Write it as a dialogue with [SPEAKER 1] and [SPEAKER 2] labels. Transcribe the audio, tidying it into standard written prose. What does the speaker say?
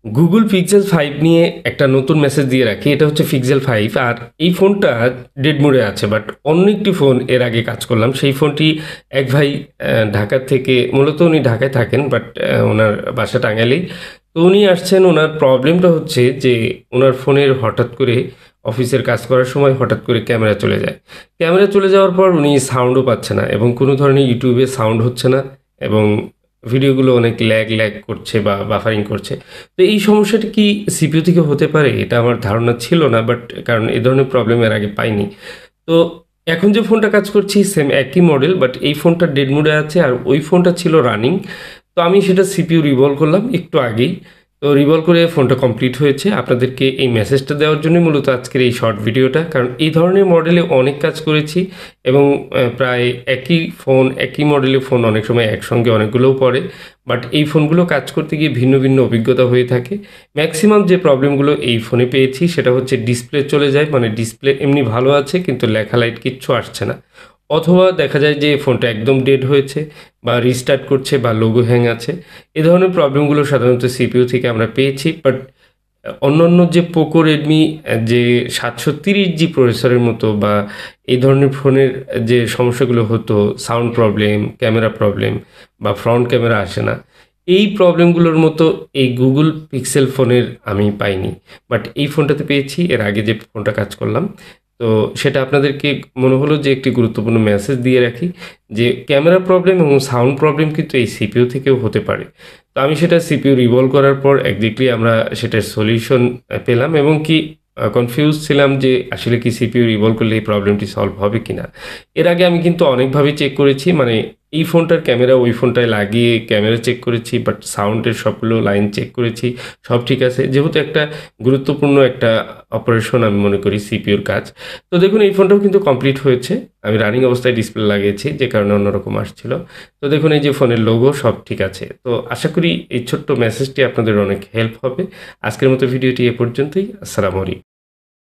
[SPEAKER 1] Google pixel 5 নিয়ে একটা নতুন মেসেজ দিয়ে রাখি। এটা হচ্ছে পিক্সেল 5 আর এই ফোনটা ডেড মোডে আছে, বাট অন্য একটি ফোন এর আগে কাজ করলাম। সেই ফোনটি এক ভাই ঢাকা থেকে, মূলত উনি ঢাকায় থাকেন, বাট ওনার বাসা টাঙ্গাইলেই। তো উনি আসছেন, ওনার প্রবলেমটা হচ্ছে যে ওনার ফোনের হঠাৎ করে অফিসের কাজ করার সময় হঠাৎ করে ক্যামেরা চলে যায়। ক্যামেরা চলে যাওয়ার পর উনি সাউন্ডও পাচ্ছে না এবং কোনো ধরনের ইউটিউবে সাউন্ড হচ্ছে না, এবং ভিডিওগুলো অনেক ল্যাগ করছে বা বাফারিং করছে। তো এই সমস্যাটা কি সিপিইউ থেকে হতে পারে? এটা আমার ধারণা ছিল না, বাট কারণ এই ধরনের প্রবলেম এর আগে পাইনি। তো এখন যে ফোনটা কাজ করছি সেম একই মডেল, বাট এই ফোনটা ডেড মোডে আছে আর ওই ফোনটা ছিল রানিং। তো আমি সেটা সিপিইউ রিভলভ করলাম একটু আগেই। তো রিভলভ করে ফোনটা কমপ্লিট হয়েছে। আপনাদেরকে এই মেসেজটা দেওয়ার জন্যই মূলত আজকের এই শর্ট ভিডিওটা, কারণ এই ধরনের মডেলে অনেক কাজ করেছি এবং প্রায় একই ফোন, একই মডেলের ফোন অনেক সময় একসঙ্গে অনেকগুলোও পড়ে। বাট এই ফোনগুলো কাজ করতে গিয়ে ভিন্ন ভিন্ন অভিজ্ঞতা হয়ে থাকে। ম্যাক্সিমাম যে প্রবলেমগুলো এই ফোনে পেয়েছি সেটা হচ্ছে ডিসপ্লে চলে যায়, মানে ডিসপ্লে এমনি ভালো আছে কিন্তু লেখা লাইট কিচ্ছু আসছে না, অথবা দেখা যায় যে ফোনটা একদম ডেড হয়েছে বা রিস্টার্ট করছে বা লোগো হ্যাং আছে। এ ধরনের প্রবলেমগুলো সাধারণত সিপিইউ থেকে আমরা পেয়েছি। বাট অন্যান্য যে পোকো, রেডমি যে 730 জি প্রসেসরের মতো বা এই ধরনের ফোনের যে সমস্যাগুলো হতো, সাউন্ড প্রবলেম, ক্যামেরা প্রবলেম বা ফ্রন্ট ক্যামেরা আসে না, এই প্রবলেমগুলোর মতো এই গুগল পিক্সেল ফোনের আমি পাইনি। বাট এই ফোনটাতে পেয়েছি এর আগে যে ফোনটা কাজ করলাম। তো সেটা আপনাদেরকে মনে হলো যে একটি গুরুত্বপূর্ণ মেসেজ দিয়ে রাখি, যে ক্যামেরা প্রবলেম এবং সাউন্ড প্রবলেম কিন্তু এই সিপিইউ থেকেও হতে পারে। তো আমি সেটা সিপিইউ রিভলভ করার পর একজাক্টলি আমরা সেটার সলিউশন পেলাম, এবং কি কনফিউজ ছিলাম যে আসলে কি সিপিইউ রিভলভ করলে এই প্রবলেমটি সলভ হবে কিনা। এর আগে আমি কিন্তু অনেকভাবে চেক করেছি, মানে এই ফোনটার ক্যামেরা ওই ফোনটায় লাগিয়ে ক্যামেরা চেক করেছি, বাট সাউন্ডের সবগুলো লাইন চেক করেছি, সব ঠিক আছে। যেহেতু একটা গুরুত্বপূর্ণ একটা অপারেশন আমি মনে করি সিপিইউর কাজ। তো দেখুন এই ফোনটাও কিন্তু কমপ্লিট হয়েছে। আমি রানিং অবস্থায় ডিসপ্লে লাগিয়েছি, যে কারণে অন্যরকম আসছিল। তো দেখুন এই যে ফোনের লোগো সব ঠিক আছে। তো আশা করি এই ছোট্ট মেসেজটি আপনাদের অনেক হেল্প হবে। আজকের মতো ভিডিওটি এ পর্যন্তই। আসসালামু আলাইকুম।